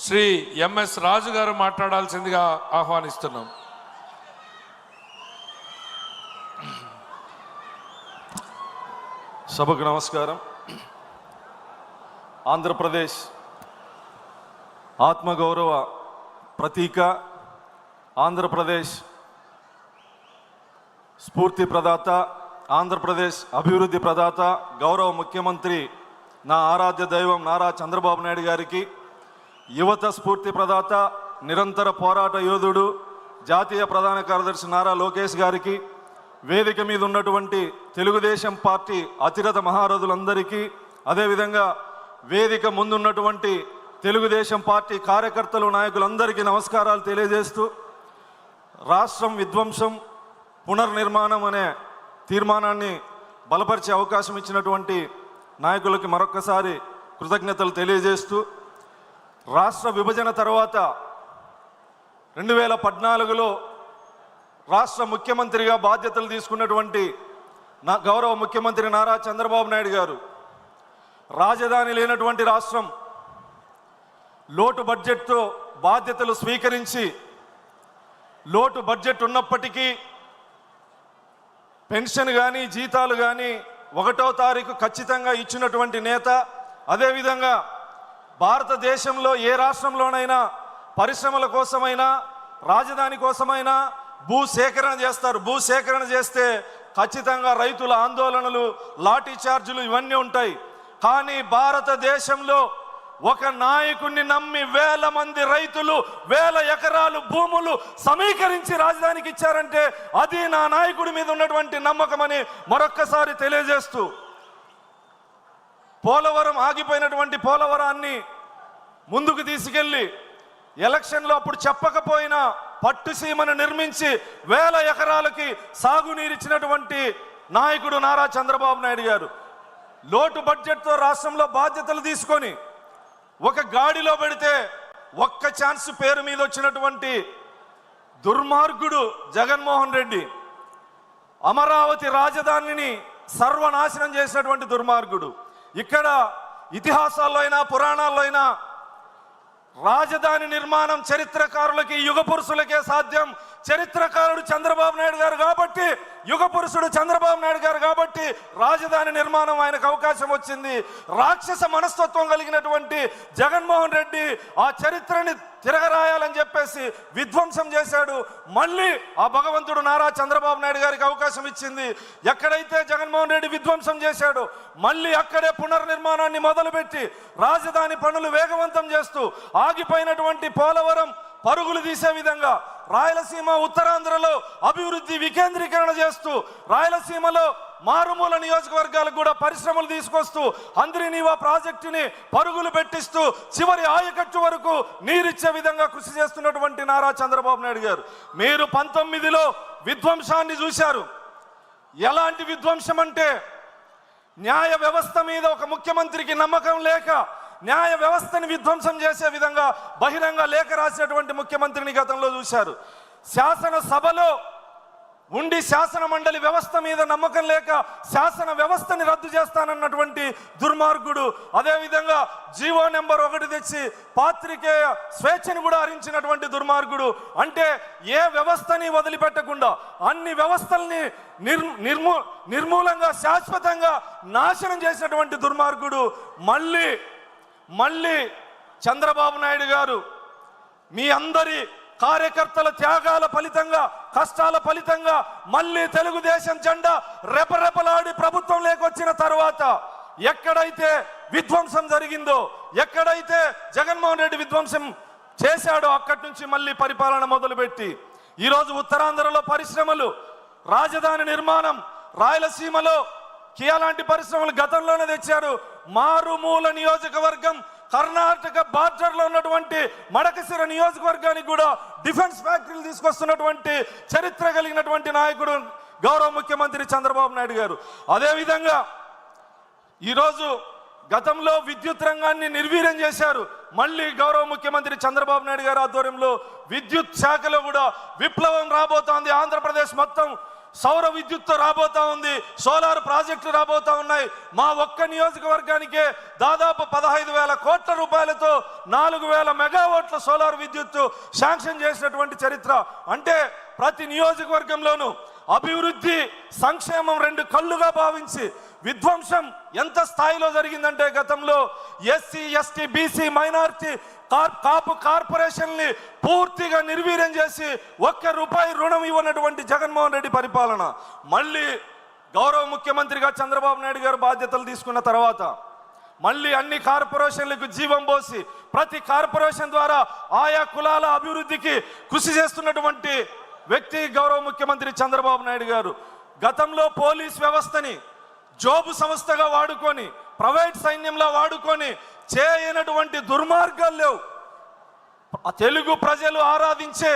Shri MS రాజు గారు మాట్లాడాల్సిందిగా ఆహ్వానిస్తున్నాం. సభకు నమస్కారం. ఆంధ్రప్రదేశ్ ఆత్మగౌరవ ప్రతీక, ఆంధ్రప్రదేశ్ స్ఫూర్తి ప్రదాత, ఆంధ్రప్రదేశ్ అభివృద్ధి ప్రదాత గౌరవ ముఖ్యమంత్రి నా ఆరాధ్య దైవం నారా చంద్రబాబు నాయుడు గారికి, యువత స్ఫూర్తి ప్రదాత, నిరంతర పోరాట యోధుడు జాతీయ ప్రధాన కార్యదర్శి నారా లోకేష్ గారికి, వేదిక మీద ఉన్నటువంటి తెలుగుదేశం పార్టీ అతిరథ మహారథులందరికీ, అదేవిధంగా వేదిక ముందున్నటువంటి తెలుగుదేశం పార్టీ కార్యకర్తలు నాయకులందరికీ నమస్కారాలు తెలియజేస్తూ, రాష్ట్రం విధ్వంసం పునర్నిర్మాణం అనే తీర్మానాన్ని బలపరిచే అవకాశం ఇచ్చినటువంటి నాయకులకి మరొక్కసారి కృతజ్ఞతలు తెలియజేస్తూ, రాష్ట్ర విభజన తర్వాత 2014లో రాష్ట్ర ముఖ్యమంత్రిగా బాధ్యతలు తీసుకున్నటువంటి నా గౌరవ ముఖ్యమంత్రి నారా చంద్రబాబు నాయుడు గారు రాజధాని లేనటువంటి రాష్ట్రం, లోటు బడ్జెట్తో బాధ్యతలు స్వీకరించి, లోటు బడ్జెట్ ఉన్నప్పటికీ పెన్షన్ కానీ జీతాలు కానీ 1వ తారీఖు ఖచ్చితంగా ఇచ్చినటువంటి నేత. అదేవిధంగా భారతదేశంలో ఏ రాష్ట్రంలోనైనా పరిశ్రమల కోసమైనా రాజధాని కోసమైనా భూసేకరణ చేస్తారు. భూసేకరణ చేస్తే ఖచ్చితంగా రైతుల ఆందోళనలు, లాఠీ చార్జీలు ఇవన్నీ ఉంటాయి. కానీ భారతదేశంలో ఒక నాయకుడిని నమ్మి వేల మంది రైతులు 1000 ఎకరాలు భూములు సమీకరించి రాజధానికి ఇచ్చారంటే అది నా నాయకుడి మీద ఉన్నటువంటి నమ్మకమని మరొక్కసారి తెలియజేస్తూ, పోలవరం ఆగిపోయినటువంటి పోలవరాన్ని ముందుకు తీసుకెళ్ళి ఎలక్షన్లో అప్పుడు చెప్పకపోయినా పట్టుసీమను నిర్మించి 1000 ఎకరాలకి సాగునీరిచ్చినటువంటి నాయకుడు నారా చంద్రబాబు నాయుడు గారు. లోటు బడ్జెట్తో రాష్ట్రంలో బాధ్యతలు తీసుకొని ఒక గాడిలో పెడితే ఒక్క ఛాన్స్ పేరు మీద వచ్చినటువంటి దుర్మార్గుడు జగన్మోహన్ రెడ్డి, అమరావతి రాజధానిని సర్వనాశనం చేసినటువంటి దుర్మార్గుడు. ఇక్కడ ఇతిహాసాల్లో అయినా పురాణాల్లో అయినా రాజధాని నిర్మాణం చరిత్రకారులకి, యుగ పురుషులకే సాధ్యం. చరిత్రకారుడు చంద్రబాబు నాయుడు గారు కాబట్టి, యుగ పురుషుడు చంద్రబాబు నాయుడు గారు కాబట్టి రాజధాని నిర్మాణం ఆయనకు అవకాశం వచ్చింది. రాక్షస మనస్తత్వం కలిగినటువంటి జగన్మోహన్ రెడ్డి ఆ చరిత్రని తిరగరాయాలని చెప్పేసి విధ్వంసం చేశాడు. మళ్ళీ ఆ భగవంతుడు నారా చంద్రబాబు నాయుడు గారికి అవకాశం ఇచ్చింది. ఎక్కడైతే జగన్మోహన్ రెడ్డి విధ్వంసం చేశాడో మళ్ళీ అక్కడే పునర్నిర్మాణాన్ని మొదలుపెట్టి రాజధాని పనులు వేగవంతం చేస్తూ, ఆగిపోయినటువంటి పోలవరం పరుగులు తీసే విధంగా రాయలసీమ, ఉత్తరాంధ్రలో అభివృద్ధి వికేంద్రీకరణ చేస్తూ, రాయలసీమలో మారుమూల నియోజకవర్గాలకు కూడా పరిశ్రమలు తీసుకొస్తూ, హంద్రీనీవా ప్రాజెక్టుని పరుగులు పెట్టిస్తూ చివరి ఆయకట్టు వరకు నీరిచ్చే విధంగా కృషి చేస్తున్నటువంటి నారా చంద్రబాబు నాయుడు గారు. మీరు 19లో విధ్వంసాన్ని చూశారు. ఎలాంటి విధ్వంసం అంటే, న్యాయ వ్యవస్థ మీద ఒక ముఖ్యమంత్రికి నమ్మకం లేక న్యాయ వ్యవస్థని విధ్వంసం చేసే విధంగా బహిరంగ లేఖ రాసినటువంటి ముఖ్యమంత్రిని గతంలో చూశారు. శాసనసభలో ఉండి శాసన మండలి వ్యవస్థ మీద నమ్మకం లేక శాసన వ్యవస్థని రద్దు చేస్తానన్నటువంటి దుర్మార్గుడు. అదేవిధంగా జీవో నెంబర్ 1 తెచ్చి పాత్రికేయ స్వేచ్ఛను కూడా హరించినటువంటి దుర్మార్గుడు. అంటే ఏ వ్యవస్థని వదిలిపెట్టకుండా అన్ని వ్యవస్థల్ని నిర్మూలంగా శాశ్వతంగా నాశనం చేసినటువంటి దుర్మార్గుడు. మళ్ళీ చంద్రబాబు నాయుడు గారు మీ అందరి కార్యకర్తల త్యాగాల ఫలితంగా, కష్టాల ఫలితంగా మళ్ళీ తెలుగుదేశం జెండా రెపరెపలాడి ప్రభుత్వం లేకొచ్చిన తర్వాత ఎక్కడైతే విధ్వంసం జరిగిందో, ఎక్కడైతే జగన్మోహన్ రెడ్డి విధ్వంసం చేశాడో అక్కడి నుంచి మళ్ళీ పరిపాలన మొదలుపెట్టి ఈరోజు ఉత్తరాంధ్రలో పరిశ్రమలు, రాజధాని నిర్మాణం, రాయలసీమలో కియా లాంటి పరిశ్రమలు గతంలోనే తెచ్చారు. మారుమూల నియోజకవర్గం కర్ణాటక బార్డర్లో ఉన్నటువంటి మడకశిర నియోజకవర్గానికి కూడా డిఫెన్స్ ఫ్యాక్టరీలు తీసుకొస్తున్నటువంటి చరిత్ర కలిగినటువంటి నాయకుడు గౌరవ ముఖ్యమంత్రి చంద్రబాబు నాయుడు గారు. అదేవిధంగా ఈరోజు గతంలో విద్యుత్ రంగాన్ని నిర్వీర్యం చేశారు. మళ్ళీ గౌరవ ముఖ్యమంత్రి చంద్రబాబు నాయుడు గారి ఆధ్వర్యంలో విద్యుత్ శాఖలో కూడా విప్లవం రాబోతోంది. ఆంధ్రప్రదేశ్ మొత్తం సౌర విద్యుత్తు రాబోతా ఉంది, సోలార్ ప్రాజెక్టులు రాబోతా ఉన్నాయి. మా ఒక్క నియోజకవర్గానికే దాదాపు 15,000 కోట్ల రూపాయలతో 4,000 మెగావాట్ల సోలార్ విద్యుత్తు శాంక్షన్ చేసినటువంటి చరిత్ర. అంటే ప్రతి నియోజకవర్గంలోనూ అభివృద్ధి సంక్షేమం రెండు కళ్ళుగా భావించి విధ్వంసం ఎంత స్థాయిలో జరిగిందంటే గతంలో ఎస్సీ ఎస్టీ బీసీ మైనారిటీ కాపు కార్పొరేషన్ని పూర్తిగా నిర్వీర్యం చేసి ₹1 రుణం ఇవ్వనటువంటి జగన్మోహన్ రెడ్డి పరిపాలన. మళ్ళీ గౌరవ ముఖ్యమంత్రిగా చంద్రబాబు నాయుడు గారు బాధ్యతలు తీసుకున్న తర్వాత మళ్ళీ అన్ని కార్పొరేషన్లకు జీవం పోసి ప్రతి కార్పొరేషన్ ద్వారా ఆయా కులాల అభివృద్ధికి కృషి చేస్తున్నటువంటి వ్యక్తి గౌరవ ముఖ్యమంత్రి చంద్రబాబు నాయుడు గారు. గతంలో పోలీస్ వ్యవస్థని జోబు సంస్థగా వాడుకొని ప్రైవేట్ సైన్యంలో వాడుకొని చేయనటువంటి దుర్మార్గాలు లేవు. తెలుగు ప్రజలు ఆరాధించే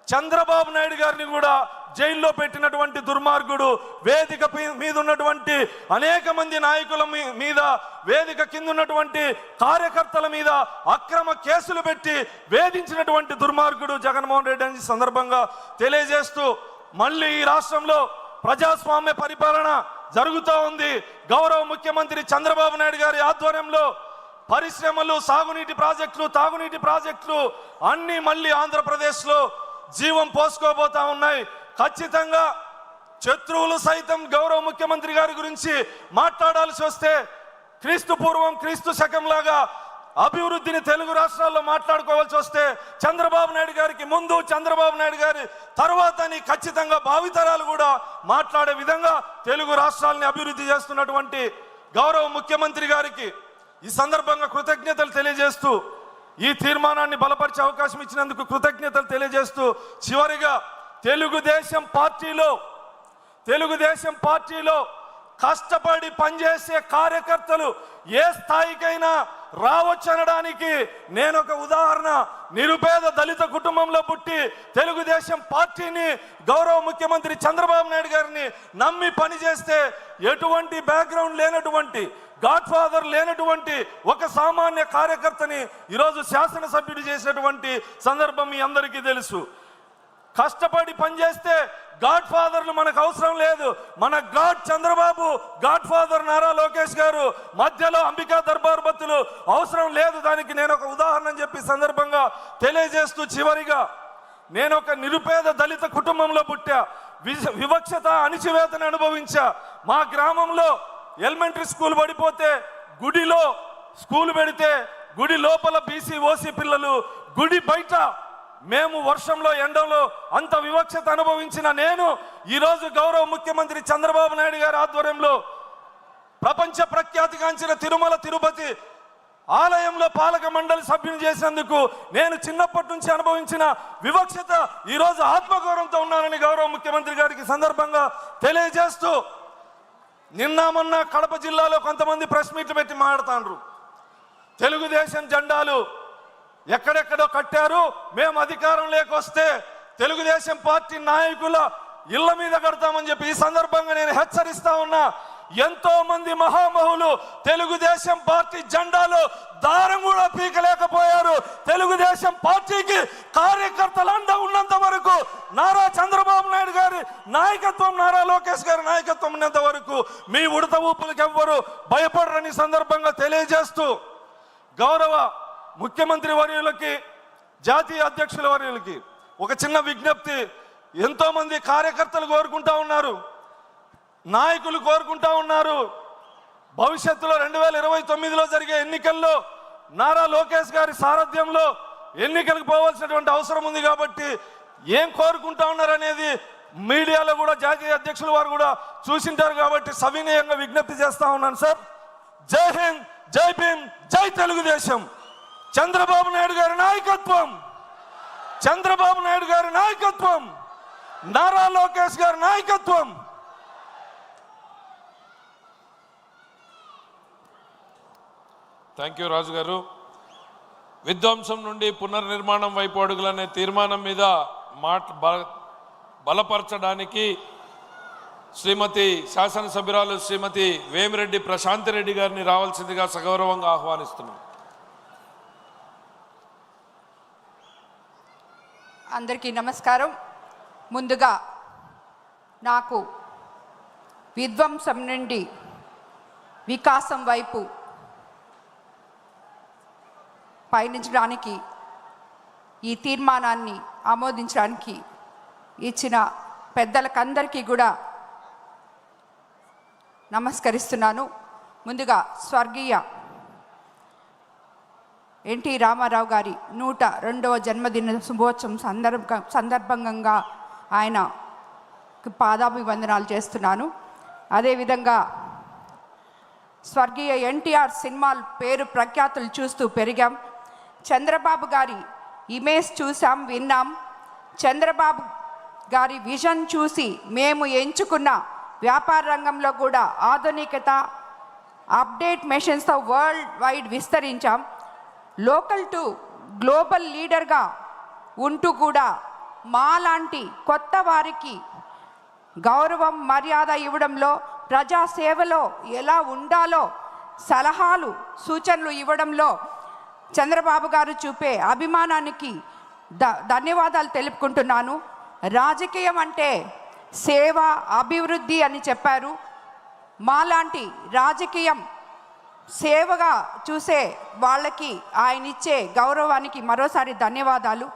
చంద్రబాబు నాయుడు గారిని కూడా జైల్లో పెట్టినటువంటి దుర్మార్గుడు, వేదిక మీద ఉన్నటువంటి అనేక మంది నాయకుల మీద, వేదిక కింద ఉన్నటువంటి కార్యకర్తల మీద అక్రమ కేసులు పెట్టి వేధించినటువంటి దుర్మార్గుడు జగన్మోహన్ రెడ్డి అని సందర్భంగా తెలియజేస్తూ, మళ్ళీ ఈ రాష్ట్రంలో ప్రజాస్వామ్య పరిపాలన జరుగుతూ ఉంది. గౌరవ ముఖ్యమంత్రి చంద్రబాబు నాయుడు గారి ఆధ్వర్యంలో పరిశ్రమలు, సాగునీటి ప్రాజెక్టులు, తాగునీటి ప్రాజెక్టులు అన్ని మళ్ళీ ఆంధ్రప్రదేశ్లో జీవం పోసుకోబోతా ఉన్నాయి. ఖచ్చితంగా శత్రువులు సైతం గౌరవ ముఖ్యమంత్రి గారి గురించి మాట్లాడాల్సి వస్తే క్రీస్తు పూర్వం క్రీస్తు శకం లాగా అభివృద్ధిని తెలుగు రాష్ట్రాల్లో మాట్లాడుకోవాల్సి వస్తే చంద్రబాబు నాయుడు గారికి ముందు, చంద్రబాబు నాయుడు గారి తర్వాత ఖచ్చితంగా భావితరాలు కూడా మాట్లాడే విధంగా తెలుగు రాష్ట్రాలని అభివృద్ధి చేస్తున్నటువంటి గౌరవ ముఖ్యమంత్రి గారికి ఈ సందర్భంగా కృతజ్ఞతలు తెలియజేస్తూ, ఈ తీర్మానాన్ని బలపరిచే అవకాశం ఇచ్చినందుకు కృతజ్ఞతలు తెలియజేస్తూ, చివరిగా తెలుగుదేశం పార్టీలో కష్టపడి పనిచేసే కార్యకర్తలు ఏ స్థాయికైనా రావచ్చనడానికి నేను ఒక ఉదాహరణ. నిరుపేద దళిత కుటుంబంలో పుట్టి తెలుగుదేశం పార్టీని, గౌరవ ముఖ్యమంత్రి చంద్రబాబు నాయుడు గారిని నమ్మి పనిచేస్తే ఎటువంటి బ్యాక్గ్రౌండ్ లేనటువంటి, గాడ్ ఫాదర్ లేనటువంటి ఒక సామాన్య కార్యకర్తని ఈరోజు శాసనసభ్యుడు చేసినటువంటి సందర్భం మీ అందరికీ తెలుసు. కష్టపడి పనిచేస్తే గాడ్ ఫాదర్లు మనకు అవసరం లేదు. మన God Chandrababu, God father Nara Lokesh గారు, మధ్యలో అంబికా దర్బార్ బత్తులు అవసరం లేదు. దానికి నేను ఒక ఉదాహరణ చెప్పి సందర్భంగా తెలియజేస్తూ, చివరిగా నేను ఒక నిరుపేద దళిత కుటుంబంలో పుట్టా, వివక్షత అణిచివేతను అనుభవించా. మా గ్రామంలో ఎలిమెంటరీ స్కూల్ పడిపోతే గుడిలో స్కూల్ పెడితే గుడి లోపల బీసీ ఓసీ పిల్లలు, గుడి బయట మేము వర్షంలో ఎండలో అంత వివక్షత అనుభవించిన నేను ఈరోజు గౌరవ ముఖ్యమంత్రి చంద్రబాబు నాయుడు గారి ఆధ్వర్యంలో ప్రపంచ ప్రఖ్యాతిగాంచిన తిరుమల తిరుపతి ఆలయంలో పాలక మండలి సభ్యుని చేసినందుకు నేను చిన్నప్పటి నుంచి అనుభవించిన వివక్షత ఈరోజు ఆత్మగౌరవంతో ఉన్నానని గౌరవ ముఖ్యమంత్రి గారికి సందర్భంగా తెలియజేస్తూ, నిన్న మొన్న కడప జిల్లాలో కొంతమంది ప్రెస్ మీట్లు పెట్టి మాట్లాడుతాండ్రు. తెలుగుదేశం జెండాలు ఎక్కడెక్కడో కట్టారు, మేము అధికారం లేకొస్తే తెలుగుదేశం పార్టీ నాయకుల ఇళ్ల మీద కడతామని చెప్పి ఈ సందర్భంగా నేను హెచ్చరిస్తా ఉన్నా. ఎంతో మంది మహామహులు తెలుగుదేశం పార్టీ జెండాలో దారం కూడా పీకలేకపోయారు. తెలుగుదేశం పార్టీకి కార్యకర్తలు అండ ఉన్నంత వరకు, నారా చంద్రబాబు నాయుడు గారి నాయకత్వం, నారా లోకేష్ గారి నాయకత్వం ఉన్నంత వరకు మీ ఉడత ఊపులకు ఎవ్వరు భయపడరని సందర్భంగా తెలియజేస్తూ, గౌరవ ముఖ్యమంత్రి వర్యులకి, జాతీయ అధ్యక్షుల వర్యులకి ఒక చిన్న విజ్ఞప్తి. ఎంతో మంది కార్యకర్తలు కోరుకుంటా ఉన్నారు, నాయకులు కోరుకుంటా ఉన్నారు, భవిష్యత్తులో 2029లో జరిగే ఎన్నికల్లో నారా లోకేష్ గారి సారథ్యంలో ఎన్నికలకు పోవాల్సినటువంటి అవసరం ఉంది. కాబట్టి ఏం కోరుకుంటా ఉన్నారు అనేది మీడియాలో కూడా జాతీయ అధ్యక్షుల వారు కూడా చూసింటారు. కాబట్టి సవినయంగా విజ్ఞప్తి చేస్తా ఉన్నాను సార్. జై హింద్, జై భీమ్, జై తెలుగుదేశం. చంద్రబాబు నాయుడు గారి నాయకత్వం, చంద్రబాబు నాయుడు గారి నాయకత్వం, నారా లోకేష్ గారి నాయకత్వం. థ్యాంక్ యూ రాజు గారు. విధ్వంసం నుండి పునర్నిర్మాణం వైపు అడుగులనే తీర్మానం మీద బలపరచడానికి శ్రీమతి శాసనసభ్యురాలు శ్రీమతి వేమిరెడ్డి ప్రశాంతి రెడ్డి గారిని రావాల్సిందిగా సగౌరవంగా ఆహ్వానిస్తున్నాం. అందరికీ నమస్కారం. ముందుగా నాకు విధ్వంసం నుండి వికాసం వైపు పయనించడానికి ఈ తీర్మానాన్ని ఆమోదించడానికి ఇచ్చిన పెద్దలకందరికీ కూడా నమస్కరిస్తున్నాను. ముందుగా స్వర్గీయ ఎన్టీ రామారావు గారి 102వ జన్మదిన శుభోత్సవం సందర్భంగా ఆయనకు పాదాభివందనాలు చేస్తున్నాను. అదేవిధంగా స్వర్గీయ ఎన్టీఆర్ సినిమాలు పేరు ప్రఖ్యాతులు చూస్తూ పెరిగాం. చంద్రబాబు గారి ఇమేజ్ చూసాం, విన్నాం. చంద్రబాబు గారి విజన్ చూసి మేము ఎంచుకున్న వ్యాపార రంగంలో కూడా ఆధునికత, అప్డేట్ మెషిన్స్తో వరల్డ్ వైడ్ విస్తరించాం. లోకల్ టు గ్లోబల్ లీడర్గా ఉంటూ కూడా మాలాంటి కొత్త వారికి గౌరవం, మర్యాద ఇవ్వడంలో, ప్రజాసేవలో ఎలా ఉండాలో సలహాలు, సూచనలు ఇవ్వడంలో చంద్రబాబు గారు చూపే అభిమానానికి ధన్యవాదాలు తెలుపుకుంటున్నాను. రాజకీయం అంటే సేవ, అభివృద్ధి అని చెప్పారు. మాలాంటి రాజకీయం సేవగా చూసే వాళ్ళకి ఆయన ఇచ్చే గౌరవానికి మరోసారి ధన్యవాదాలు.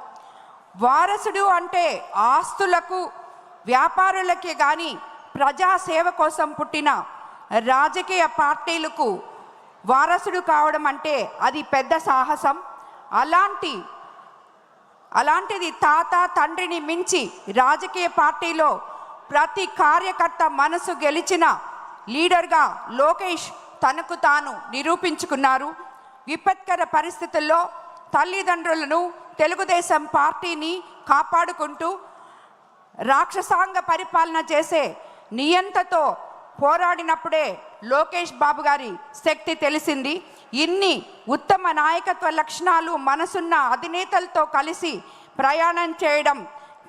వారసుడు అంటే ఆస్తులకు, వ్యాపారులకే కానీ ప్రజాసేవ కోసం పుట్టిన రాజకీయ పార్టీలకు వారసుడు కావడం అంటే అది పెద్ద సాహసం. అలాంటిది తాత, తండ్రిని మించి రాజకీయ పార్టీలో ప్రతి కార్యకర్త మనసు గెలిచిన లీడర్గా లోకేష్ తనకు తాను నిరూపించుకున్నారు. విపత్కర పరిస్థితుల్లో తల్లిదండ్రులను, తెలుగుదేశం పార్టీని కాపాడుకుంటూ రాక్షసాంగ పరిపాలన చేసే నియంతతో పోరాడినప్పుడే లోకేష్ బాబు గారి శక్తి తెలిసింది. ఇన్ని ఉత్తమ నాయకత్వ లక్షణాలు మనసున్న అధినేతలతో కలిసి ప్రయాణం చేయడం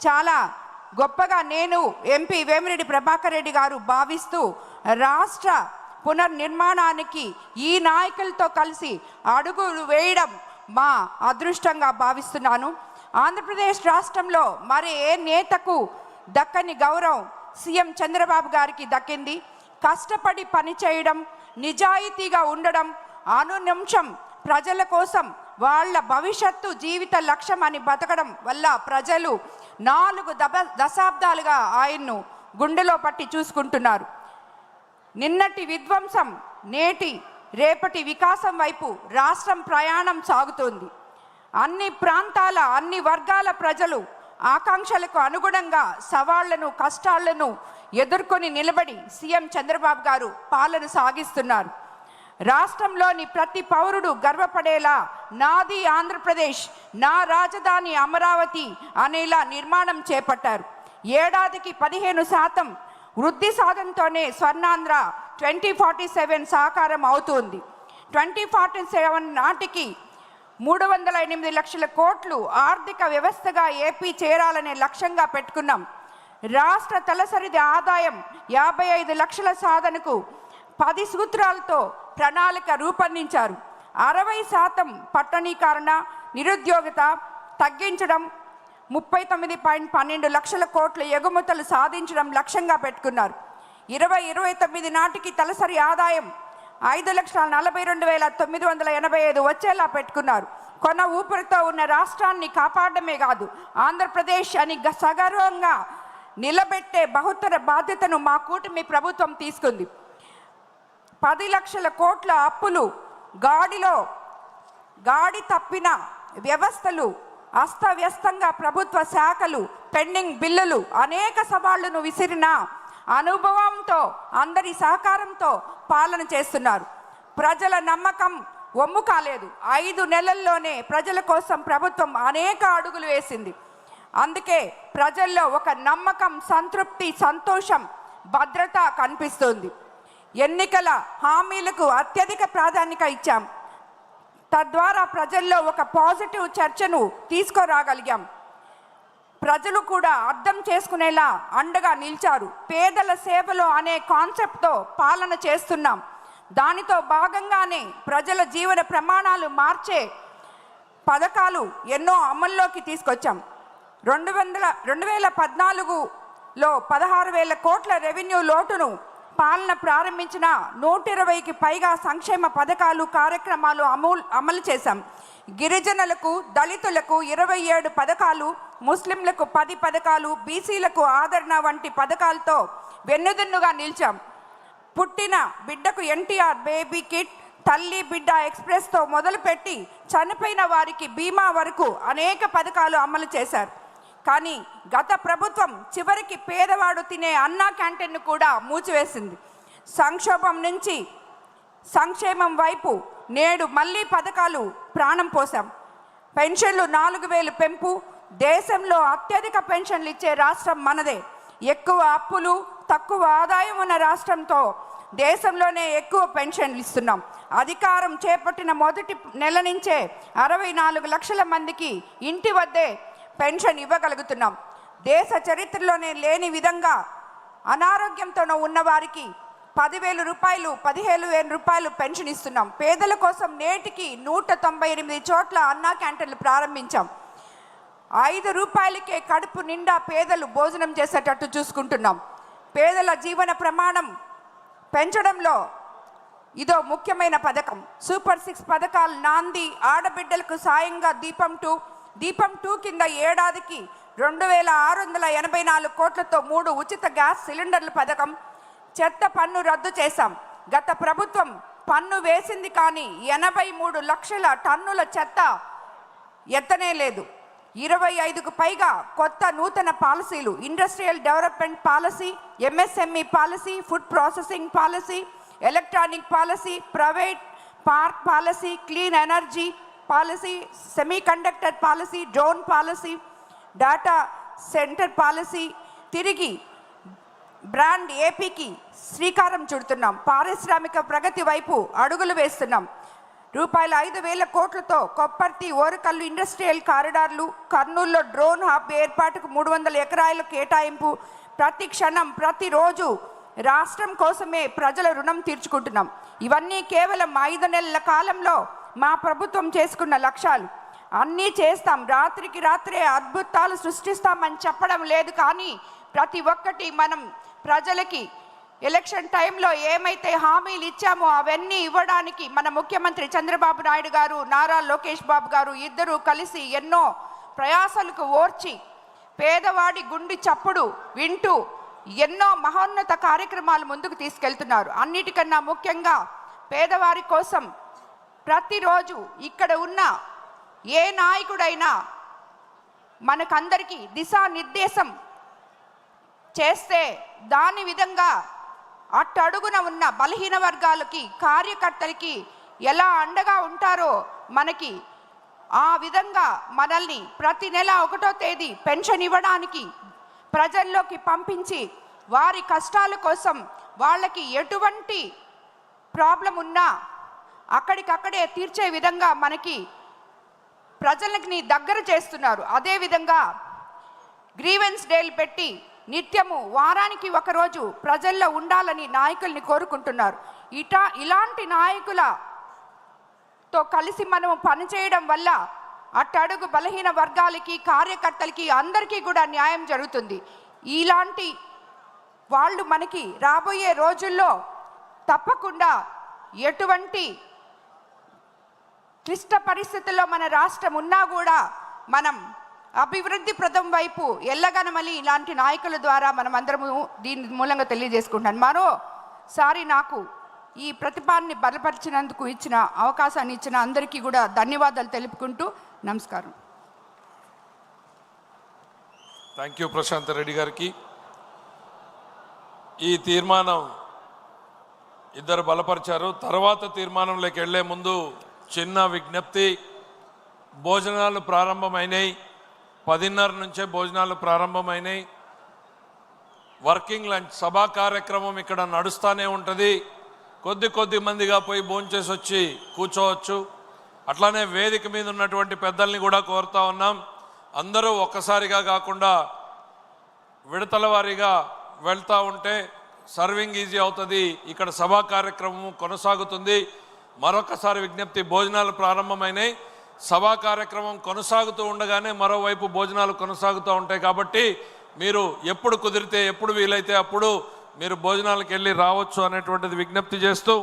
చాలా గొప్పగా నేను ఎంపీ వేమిరెడ్డి ప్రభాకర్ రెడ్డి గారు భావిస్తూ రాష్ట్ర పునర్నిర్మాణానికి ఈ నాయకులతో కలిసి అడుగులు వేయడం మా అదృష్టంగా భావిస్తున్నాను. ఆంధ్రప్రదేశ్ రాష్ట్రంలో మరి ఏ నేతకు దక్కని గౌరవం సీఎం చంద్రబాబు గారికి దక్కింది. కష్టపడి పనిచేయడం, నిజాయితీగా ఉండడం, అనునిమిషం ప్రజల కోసం వాళ్ళ భవిష్యత్తు జీవిత లక్ష్యం అని బతకడం వల్ల ప్రజలు 4 దశాబ్దాలుగా ఆయన్ను గుండెలో పట్టి చూసుకుంటున్నారు. నిన్నటి విధ్వంసం నేటి రేపటి వికాసం వైపు రాష్ట్రం ప్రయాణం సాగుతోంది. అన్ని ప్రాంతాల, అన్ని వర్గాల ప్రజలు ఆకాంక్షలకు అనుగుణంగా సవాళ్లను, కష్టాలను ఎదుర్కొని నిలబడి సీఎం చంద్రబాబు గారు పాలన సాగిస్తున్నారు. రాష్ట్రంలోని ప్రతి పౌరుడు గర్వపడేలా నాది ఆంధ్రప్రదేశ్, నా రాజధాని అమరావతి అనేలా నిర్మాణం చేపట్టారు. ఏడాదికి 15% వృద్ధి సాధనతోనే స్వర్ణాంధ్ర 2047 సాకారం అవుతుంది. 2047 నాటికి 308 లక్షల కోట్లు ఆర్థిక వ్యవస్థగా ఏపీ చేరాలనే లక్ష్యంగా పెట్టుకున్నాం. రాష్ట్ర తలసరి ఆదాయం 55 లక్షల సాధనకు 10 సూత్రాలతో ప్రణాళిక రూపొందించారు. 60% పట్టణీకరణ, నిరుద్యోగత తగ్గించడం, 39.12 లక్షల కోట్ల ఎగుమతులు సాధించడం లక్ష్యంగా పెట్టుకున్నారు. 2029 నాటికి తలసరి ఆదాయం 5,42,985 వచ్చేలా పెట్టుకున్నారు. కొన ఊపిరితో ఉన్న రాష్ట్రాన్ని కాపాడమే కాదు, ఆంధ్రప్రదేశ్ అని సగర్వంగా నిలబెట్టే బహుతర బాధ్యతను మా కూటమి ప్రభుత్వం తీసుకుంది. 10 లక్షల కోట్ల అప్పులు, గాడి తప్పిన వ్యవస్థలు, అస్తవ్యస్తంగా ప్రభుత్వ శాఖలు, పెండింగ్ బిల్లులు, అనేక సవాళ్లను విసిరిన అనుభవంతో, అందరి సహకారంతో పాలన చేస్తున్నారు. ప్రజల నమ్మకం ఒమ్ము కాలేదు. 5 నెలల్లోనే ప్రజల కోసం ప్రభుత్వం అనేక అడుగులు వేసింది. అందుకే ప్రజల్లో ఒక నమ్మకం, సంతృప్తి, సంతోషం, భద్రత కనిపిస్తుంది. ఎన్నికల హామీలకు అత్యధిక ప్రాధాన్యత ఇచ్చాం. తద్వారా ప్రజల్లో ఒక పాజిటివ్ చర్చను తీసుకురాగలిగాం. ప్రజలు కూడా అర్థం చేసుకునేలా అండగా నిలిచారు. పేదల సేవలో అనే కాన్సెప్ట్తో పాలన చేస్తున్నాం. దానితో భాగంగానే ప్రజల జీవన ప్రమాణాలు మార్చే పథకాలు ఎన్నో అమల్లోకి తీసుకొచ్చాం. 2014 లో 16,000 కోట్ల రెవెన్యూ లోటును పాలన ప్రారంభించిన 120కి పైగా సంక్షేమ పథకాలు కార్యక్రమాలు అమలు చేశాం. గిరిజనులకు, దళితులకు 27 పథకాలు, ముస్లింలకు 10 పథకాలు, బీసీలకు ఆదరణ వంటి పథకాలతో వెన్నుదన్నుగా నిలిచాం. పుట్టిన బిడ్డకు ఎన్టీఆర్ బేబీ కిట్, తల్లి బిడ్డ ఎక్స్ప్రెస్తో మొదలుపెట్టి చనిపోయిన వారికి బీమా వరకు అనేక పథకాలు అమలు చేశారు. కానీ గత ప్రభుత్వం చివరికి పేదవాడు తినే అన్నా క్యాంటీన్ను కూడా మూసివేసింది. సంక్షోభం నుంచి సంక్షేమం వైపు నేడు మళ్ళీ పథకాలు ప్రాణం పోసాం. పెన్షన్లు 4,000 పెంపు. దేశంలో అత్యధిక పెన్షన్లు ఇచ్చే రాష్ట్రం మనదే. ఎక్కువ అప్పులు, తక్కువ ఆదాయం ఉన్న రాష్ట్రంతో దేశంలోనే ఎక్కువ పెన్షన్లు ఇస్తున్నాం. అధికారం చేపట్టిన మొదటి నెల నుంచే 64 లక్షల మందికి ఇంటి వద్దే పెన్షన్ ఇవ్వగలుగుతున్నాం. దేశ చరిత్రలోనే లేని విధంగా అనారోగ్యంతో ఉన్నవారికి 10,000 రూపాయలు, 15,000 రూపాయలు పెన్షన్ ఇస్తున్నాం. పేదల కోసం నేటికి 198 చోట్ల అన్నా క్యాంటీన్లు ప్రారంభించాం. 5 రూపాయలకే కడుపు నిండా పేదలు భోజనం చేసేటట్టు చూసుకుంటున్నాం. పేదల జీవన ప్రమాణం పెంచడంలో ఇదో ముఖ్యమైన పథకం. సూపర్ 6 పథకాలు నాంది. ఆడబిడ్డలకు సాయంగా దీపం 2 కింద ఏడాదికి 2,684 కోట్లతో 3 ఉచిత గ్యాస్ సిలిండర్ల పథకం. చెత్త పన్ను రద్దు చేశాం. గత ప్రభుత్వం పన్ను వేసింది కానీ 83 లక్షల టన్నుల చెత్త ఎత్తనే లేదు. 25కు పైగా కొత్త నూతన పాలసీలు, industrial development policy, MSME policy, food processing policy, electronic policy, private park policy, clean energy policy, semiconductor policy, drone policy, data centre policy, తిరిగి బ్రాండ్ ఏపీకి శ్రీకారం చుడుతున్నాం. పారిశ్రామిక ప్రగతి వైపు అడుగులు వేస్తున్నాం. రూపాయల 5,000 కోట్లతో కొప్పర్తి, ఓరుకల్లు ఇండస్ట్రియల్ కారిడార్లు, కర్నూలులో డ్రోన్ హబ్ ఏర్పాటుకు 300 ఎకరాల కేటాయింపు. ప్రతి క్షణం, ప్రతిరోజు రాష్ట్రం కోసమే ప్రజల రుణం తీర్చుకుంటున్నాం. ఇవన్నీ కేవలం 5 నెలల కాలంలో మా ప్రభుత్వం చేసుకున్న లక్ష్యాలు. అన్నీ చేస్తాం, రాత్రికి రాత్రే అద్భుతాలు సృష్టిస్తామని చెప్పడం లేదు. కానీ ప్రతి ఒక్కటి మనం ప్రజలకి ఎలక్షన్ టైంలో ఏమైతే హామీలు ఇచ్చామో అవన్నీ ఇవ్వడానికి మన ముఖ్యమంత్రి చంద్రబాబు నాయుడు గారు, నారా లోకేష్ బాబు గారు ఇద్దరూ కలిసి ఎన్నో ప్రయాసాలకు ఓర్చి పేదవాడి గుండె చప్పుడు వింటూ ఎన్నో మహోన్నత కార్యక్రమాలు ముందుకు తీసుకెళ్తున్నారు. అన్నిటికన్నా ముఖ్యంగా పేదవారి కోసం ప్రతిరోజు ఇక్కడ ఉన్న ఏ నాయకుడైనా మనకందరికీ దిశానిర్దేశం చేస్తే దాని విధంగా అట్టడుగున ఉన్న బలహీన వర్గాలకి, కార్యకర్తలకి ఎలా అండగా ఉంటారో మనకి ఆ విధంగా మనల్ని ప్రతి నెల 1వ తేదీ పెన్షన్ ఇవ్వడానికి ప్రజల్లోకి పంపించి వారి కష్టాల కోసం వాళ్ళకి ఎటువంటి ప్రాబ్లం ఉన్నా అక్కడికక్కడే తీర్చే విధంగా మనకి ప్రజలకి దగ్గర చేస్తున్నారు. అదేవిధంగా గ్రీవెన్స్ డేలు పెట్టి నిత్యము వారానికి 1 రోజు ప్రజల్లో ఉండాలని నాయకుల్ని కోరుకుంటున్నారు. ఇలాంటి నాయకులతో కలిసి మనము పనిచేయడం వల్ల అట్టడుగు బలహీన వర్గాలకి, కార్యకర్తలకి అందరికీ కూడా న్యాయం జరుగుతుంది. ఇలాంటి వాళ్ళు మనకి రాబోయే రోజుల్లో తప్పకుండా ఎటువంటి క్లిష్ట పరిస్థితుల్లో మన రాష్ట్రం ఉన్నా కూడా మనం అభివృద్ధి ప్రదం వైపు ఎల్లగనమలి ఇలాంటి నాయకుల ద్వారా మనం అందరము దీని మూలంగా తెలియజేసుకుంటాను. మరోసారి నాకు ఈ ప్రతిభాన్ని బలపరిచినందుకు ఇచ్చిన అవకాశాన్ని ఇచ్చిన అందరికీ కూడా ధన్యవాదాలు తెలుపుకుంటూ నమస్కారం. థ్యాంక్ యూ ప్రశాంత్ రెడ్డి గారికి. ఈ తీర్మానం ఇద్దరు బలపరిచారు. తర్వాత తీర్మానంలోకి వెళ్లే ముందు చిన్న విజ్ఞప్తి. భోజనాలు ప్రారంభమైనాయి. 10:30 నుంచే భోజనాలు ప్రారంభమైనాయి. వర్కింగ్ లంచ్ సభా కార్యక్రమం ఇక్కడ నడుస్తూనే ఉంటుంది. కొద్ది మందిగా పోయి భోంచేసి వచ్చి కూర్చోవచ్చు. అట్లానే వేదిక మీద ఉన్నటువంటి పెద్దల్ని కూడా కోరుతా ఉన్నాం, అందరూ ఒక్కసారిగా కాకుండా విడతల వారీగా వెళ్తూ ఉంటే సర్వింగ్ ఈజీ అవుతుంది. ఇక్కడ సభా కార్యక్రమం కొనసాగుతుంది. మరొకసారి విజ్ఞప్తి, భోజనాలు ప్రారంభమైనాయి. సభా కార్యక్రమం కొనసాగుతూ ఉండగానే మరోవైపు భోజనాలు కొనసాగుతూ ఉంటాయి కాబట్టి మీరు ఎప్పుడు కుదిరితే ఎప్పుడు వీలైతే అప్పుడు మీరు భోజనాలకు వెళ్ళి రావచ్చు అనేటువంటిది విజ్ఞప్తి చేస్తూ,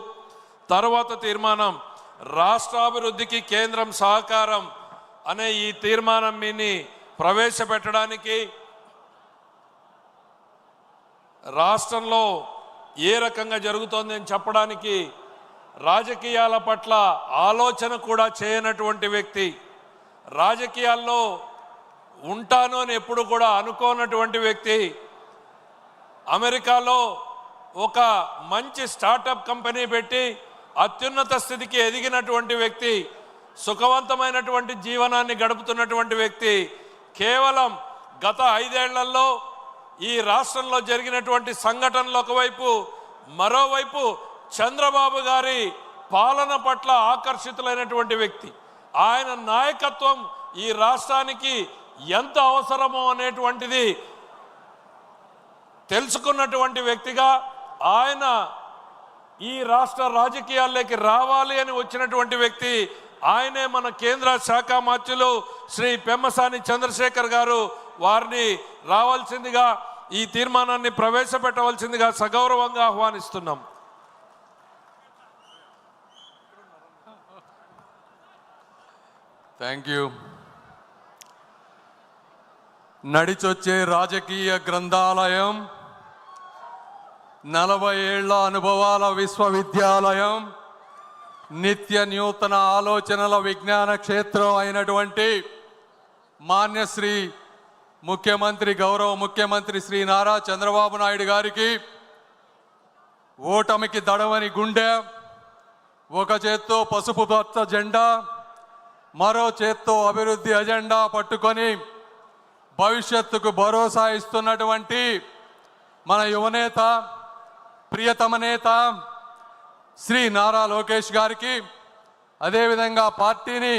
తర్వాత తీర్మానం రాష్ట్రాభివృద్ధికి కేంద్రం సహకారం అనే ఈ తీర్మానం మీని ప్రవేశపెట్టడానికి రాష్ట్రంలో ఏ రకంగా జరుగుతోంది అని చెప్పడానికి రాజకీయాల పట్ల ఆలోచన కూడా చేయనటువంటి వ్యక్తి, రాజకీయాల్లో ఉంటాను అని ఎప్పుడు కూడా అనుకోనటువంటి వ్యక్తి, అమెరికాలో ఒక మంచి స్టార్టప్ కంపెనీ పెట్టి అత్యున్నత స్థితికి ఎదిగినటువంటి వ్యక్తి, సుఖవంతమైనటువంటి జీవనాన్ని గడుపుతున్నటువంటి వ్యక్తి, కేవలం గత 5 ఏళ్లలో ఈ రాష్ట్రంలో జరిగినటువంటి సంఘటనలు ఒకవైపు, మరోవైపు చంద్రబాబు గారి పాలన పట్ల ఆకర్షితులైనటువంటి వ్యక్తి. ఆయన నాయకత్వం ఈ రాష్ట్రానికి ఎంత అవసరమో అనేటువంటిది తెలుసుకున్నటువంటి వ్యక్తిగా ఆయన ఈ రాష్ట్ర రాజకీయాల్లోకి రావాలి అని వచ్చినటువంటి వ్యక్తి. ఆయనే మన కేంద్ర శాఖ మంత్రులు శ్రీ పెమ్మసాని చంద్రశేఖర్ గారు. వారిని రావాల్సిందిగా, ఈ తీర్మానాన్ని ప్రవేశపెట్టవలసిందిగా సగౌరవంగా ఆహ్వానిస్తున్నాం. Thank you. నడిచొచ్చే రాజకీయ గ్రంథాలయం, 40 ఏళ్ల అనుభవాల విశ్వవిద్యాలయం, నిత్య నూతన ఆలోచనల విజ్ఞాన క్షేత్రం అయినటువంటి మాన్యశ్రీ ముఖ్యమంత్రి, గౌరవ ముఖ్యమంత్రి శ్రీ నారా చంద్రబాబు నాయుడు గారికి ఓటమికి దడవని గుండె, ఒక చేత్తో పసుపు పచ్చ జెండా, మరో చేత్తో అభివృద్ధి అజెండా పట్టుకొని భవిష్యత్తుకు భరోసా ఇస్తున్నటువంటి మన యువనేత, ప్రియతమ నేత శ్రీ నారా లోకేష్ గారికి, అదేవిధంగా పార్టీని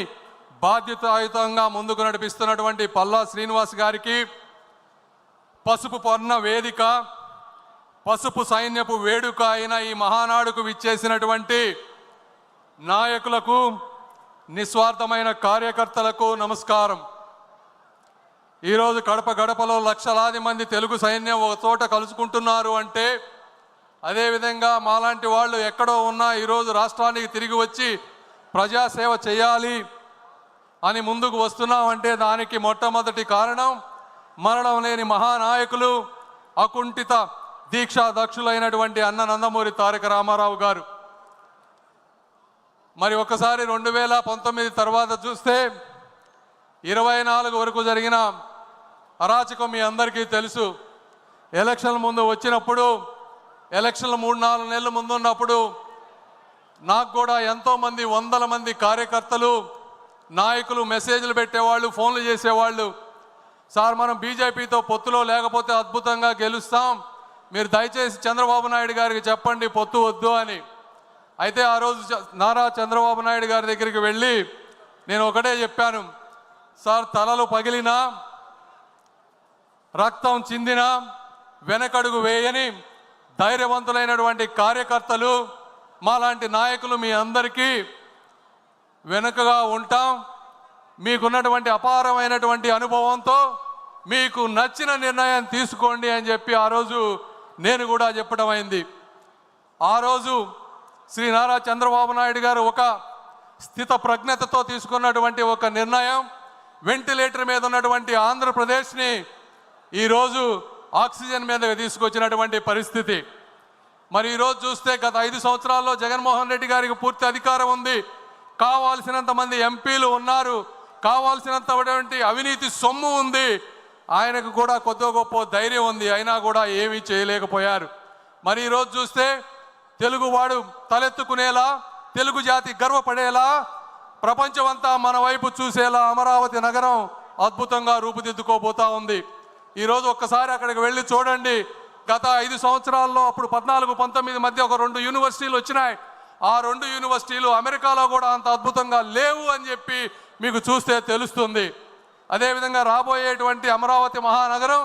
బాధ్యతాయుతంగా ముందుకు నడిపిస్తున్నటువంటి పల్లా శ్రీనివాస్ గారికి, పసుపు పొన్న వేదిక, పసుపు సైన్యపు వేడుక అయిన ఈ మహానాడుకు విచ్చేసినటువంటి నాయకులకు, నిస్వార్థమైన కార్యకర్తలకు నమస్కారం. ఈరోజు కడప గడపలో లక్షలాది మంది తెలుగు సైన్యం ఒక చోట కలుసుకుంటున్నారు అంటే, అదేవిధంగా మాలాంటి వాళ్ళు ఎక్కడో ఉన్నా ఈరోజు రాష్ట్రానికి తిరిగి వచ్చి ప్రజాసేవ చేయాలి అని ముందుకు వస్తున్నామంటే దానికి మొట్టమొదటి కారణం మరణం లేని మహానాయకులు, అకుంఠిత దీక్షా దక్షులైనటువంటి అన్న నందమూరి తారక రామారావు గారు. మరి ఒకసారి 2019 తర్వాత చూస్తే 24 వరకు జరిగిన అరాచకం మీ అందరికీ తెలుసు. ఎలక్షన్ల ముందు వచ్చినప్పుడు, ఎలక్షన్లు 3-4 నెలల ముందు ఉన్నప్పుడు నాకు కూడా ఎంతోమంది, 100ల మంది కార్యకర్తలు, నాయకులు మెసేజ్లు పెట్టేవాళ్ళు, ఫోన్లు చేసేవాళ్ళు. సార్, మనం బీజేపీతో పొత్తులో లేకపోతే అద్భుతంగా గెలుస్తాం, మీరు దయచేసి చంద్రబాబు నాయుడు గారికి చెప్పండి పొత్తు వద్దు అని. అయితే ఆ రోజు నారా చంద్రబాబు నాయుడు గారి దగ్గరికి వెళ్ళి నేను ఒకటే చెప్పాను, సార్, తలలు పగిలినా, రక్తం చిందినా వెనకడుగు వేయని ధైర్యవంతులైనటువంటి కార్యకర్తలు, మాలాంటి నాయకులు మీ అందరికీ వెనుకగా ఉంటాం. మీకున్నటువంటి అపారమైనటువంటి అనుభవంతో మీకు నచ్చిన నిర్ణయం తీసుకోండి అని చెప్పి ఆ రోజు నేను కూడా చెప్పడం అయింది. ఆ రోజు శ్రీ నారా చంద్రబాబు నాయుడు గారు ఒక స్థిత ప్రజ్ఞతతో తీసుకున్నటువంటి ఒక నిర్ణయం, వెంటిలేటర్ మీద ఉన్నటువంటి ఆంధ్రప్రదేశ్ని ఈరోజు ఆక్సిజన్ మీద తీసుకొచ్చినటువంటి పరిస్థితి. మరి ఈరోజు చూస్తే గత 5 సంవత్సరాల్లో జగన్మోహన్ రెడ్డి గారికి పూర్తి అధికారం ఉంది, కావాల్సినంత మంది ఎంపీలు ఉన్నారు, కావాల్సినంతటువంటి అవినీతి సొమ్ము ఉంది, ఆయనకు కూడా కొద్ది గొప్ప ధైర్యం ఉంది, అయినా కూడా ఏమీ చేయలేకపోయారు. మరి ఈరోజు చూస్తే తెలుగువాడు తలెత్తుకునేలా, తెలుగు జాతి గర్వపడేలా, ప్రపంచమంతా మన వైపు చూసేలా అమరావతి నగరం అద్భుతంగా రూపుదిద్దుకోబోతా ఉంది. ఈరోజు ఒక్కసారి అక్కడికి వెళ్ళి చూడండి. గత 5 సంవత్సరాల్లో అప్పుడు 14-19 మధ్య ఒక 2 యూనివర్సిటీలు వచ్చినాయి. ఆ 2 యూనివర్సిటీలు అమెరికాలో కూడా అంత అద్భుతంగా లేవు అని చెప్పి మీకు చూస్తే తెలుస్తుంది. అదేవిధంగా రాబోయేటువంటి అమరావతి మహానగరం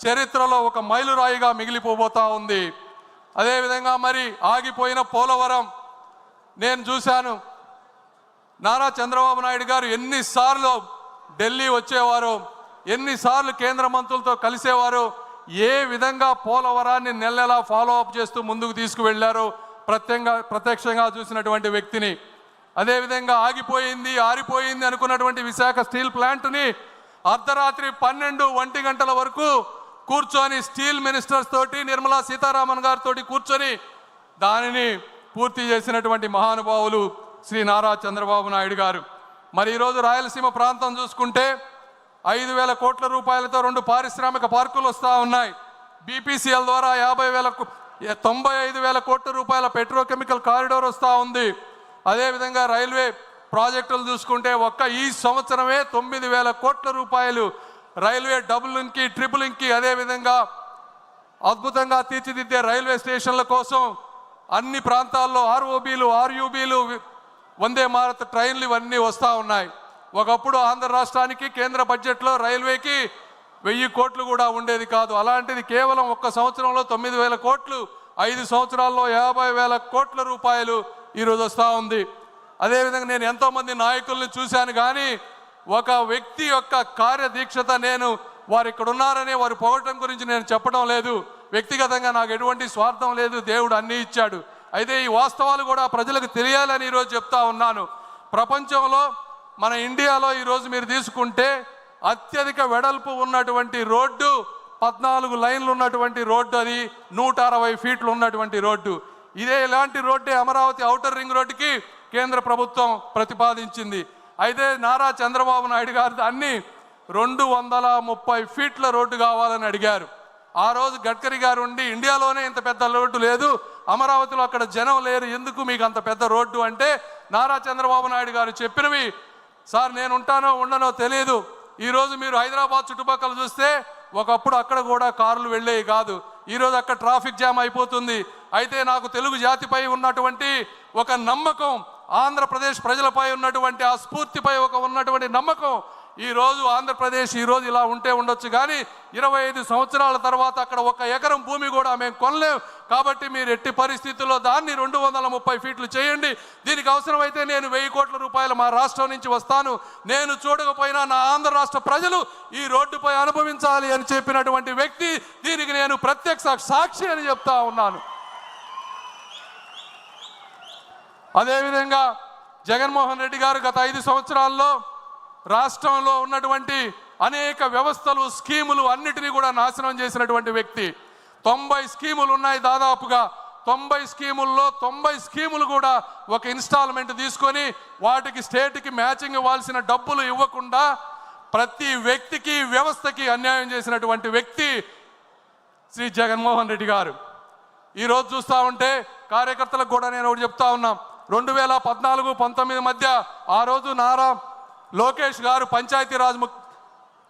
చరిత్రలో ఒక మైలురాయిగా మిగిలిపోబోతా ఉంది. అదేవిధంగా మరి ఆగిపోయిన పోలవరం నేను చూశాను. నారా చంద్రబాబు నాయుడు గారు ఎన్నిసార్లు ఢిల్లీ వచ్చేవారు, ఎన్నిసార్లు కేంద్ర మంత్రులతో కలిసేవారు, ఏ విధంగా పోలవరాన్ని నెలలా ఫాలో అప్ చేస్తూ ముందుకు తీసుకువెళ్లారో ప్రత్యక్షంగా చూసినటువంటి వ్యక్తిని. అదేవిధంగా ఆగిపోయింది ఆరిపోయింది అనుకున్నటువంటి విశాఖ స్టీల్ ప్లాంట్ని అర్ధరాత్రి 12-1 గంటల వరకు కూర్చొని స్టీల్ మినిస్టర్స్ తోటి నిర్మలా సీతారామన్ గారితో కూర్చొని దానిని పూర్తి చేసినటువంటి మహానుభావులు శ్రీ నారా చంద్రబాబు నాయుడు గారు. మరి ఈరోజు రాయలసీమ ప్రాంతం చూసుకుంటే 5,000 కోట్ల రూపాయలతో 2 పారిశ్రామిక పార్కులు వస్తూ ఉన్నాయి. బీపీసీఎల్ ద్వారా 95,000 కోట్ల రూపాయల పెట్రోకెమికల్ కారిడోర్ వస్తూ ఉంది. అదేవిధంగా రైల్వే ప్రాజెక్టులు చూసుకుంటే ఈ సంవత్సరమే 9,000 కోట్ల రూపాయలు రైల్వే డబుల్ లింక్కి, ట్రిపుల్ లింక్కి, అదేవిధంగా అద్భుతంగా తీర్చిదిద్దే రైల్వే స్టేషన్ల కోసం అన్ని ప్రాంతాల్లో ఆర్ఓబీలు, ఆర్యూబీలు, వందే భారత్ ట్రైన్లు ఇవన్నీ వస్తూ ఉన్నాయి. ఒకప్పుడు ఆంధ్ర రాష్ట్రానికి కేంద్ర బడ్జెట్లో రైల్వేకి 1000 కోట్లు కూడా ఉండేది కాదు. అలాంటిది కేవలం 1 సంవత్సరంలో 9,000 కోట్లు, 5 సంవత్సరాల్లో 50,000 కోట్ల రూపాయలు ఈరోజు వస్తూ ఉంది. అదేవిధంగా నేను ఎంతోమంది నాయకుల్ని చూశాను, కానీ ఒక వ్యక్తి యొక్క కార్యదీక్షత, నేను వారు ఇక్కడ ఉన్నారనే వారు పొగటం గురించి నేను చెప్పడం లేదు. వ్యక్తిగతంగా నాకు ఎటువంటి స్వార్థం లేదు, దేవుడు అన్నీ ఇచ్చాడు. అయితే ఈ వాస్తవాలు కూడా ప్రజలకు తెలియాలని ఈరోజు చెప్తా ఉన్నాను. ప్రపంచంలో మన ఇండియాలో ఈరోజు మీరు తీసుకుంటే అత్యధిక వెడల్పు ఉన్నటువంటి రోడ్డు 14 లైన్లు ఉన్నటువంటి రోడ్డు, అది 160 ఫీట్లు ఉన్నటువంటి రోడ్డు. ఇలాంటి రోడ్డే అమరావతి ఔటర్ రింగ్ రోడ్డుకి కేంద్ర ప్రభుత్వం ప్రతిపాదించింది. అయితే నారా చంద్రబాబు నాయుడు గారు దాన్ని 230 ఫీట్ల రోడ్డు కావాలని అడిగారు. ఆ రోజు గడ్కరీ గారు ఉండి ఇండియాలోనే ఇంత పెద్ద రోడ్డు లేదు, అమరావతిలో అక్కడ జనం లేరు, ఎందుకు మీకు అంత పెద్ద రోడ్డు అంటే నారా చంద్రబాబు నాయుడు గారు చెప్పినవి, సార్ నేను ఉంటానో ఉండనో తెలియదు, ఈరోజు మీరు హైదరాబాద్ చుట్టుపక్కల చూస్తే ఒకప్పుడు అక్కడ కూడా కార్లు వెళ్ళేవి కాదు, ఈరోజు అక్కడ ట్రాఫిక్ జామ్ అయిపోతుంది. అయితే నాకు తెలుగు జాతిపై ఉన్నటువంటి ఒక నమ్మకం, ఆంధ్రప్రదేశ్ ప్రజలపై ఉన్నటువంటి ఆ స్ఫూర్తిపై ఉన్నటువంటి నమ్మకం, ఈరోజు ఆంధ్రప్రదేశ్ ఈరోజు ఇలా ఉంటే ఉండొచ్చు, కానీ 25 సంవత్సరాల తర్వాత అక్కడ 1 ఎకరం భూమి కూడా మేము కొనలేం. కాబట్టి మీరు ఎట్టి పరిస్థితుల్లో దాన్ని 230 ఫీట్లు చేయండి. దీనికి అవసరమైతే నేను 1000 కోట్ల రూపాయలు మా రాష్ట్రం నుంచి వస్తాను, నేను చూడకపోయినా నా ఆంధ్ర రాష్ట్ర ప్రజలు ఈ రోడ్డుపై అనుభవించాలి అని చెప్పినటువంటి వ్యక్తి, దీనికి నేను ప్రత్యక్ష సాక్షి అని చెప్తా ఉన్నాను. అదేవిధంగా జగన్మోహన్ రెడ్డి గారు గత 5 సంవత్సరాల్లో రాష్ట్రంలో ఉన్నటువంటి అనేక వ్యవస్థలు, స్కీములు అన్నిటినీ కూడా నాశనం చేసినటువంటి వ్యక్తి. 90 స్కీములు ఉన్నాయి, దాదాపుగా 90 స్కీముల్లో 90 స్కీములు కూడా ఒక ఇన్స్టాల్మెంట్ తీసుకొని వాటికి స్టేట్కి మ్యాచింగ్ ఇవ్వాల్సిన డబ్బులు ఇవ్వకుండా ప్రతి వ్యక్తికి, వ్యవస్థకి అన్యాయం చేసినటువంటి వ్యక్తి శ్రీ జగన్మోహన్ రెడ్డి గారు. ఈరోజు చూస్తూ ఉంటే కార్యకర్తలకు కూడా నేను ఒకటి చెప్తా ఉన్నాం, 2014-19 మధ్య ఆ రోజు నారా లోకేష్ గారు పంచాయతీరాజ్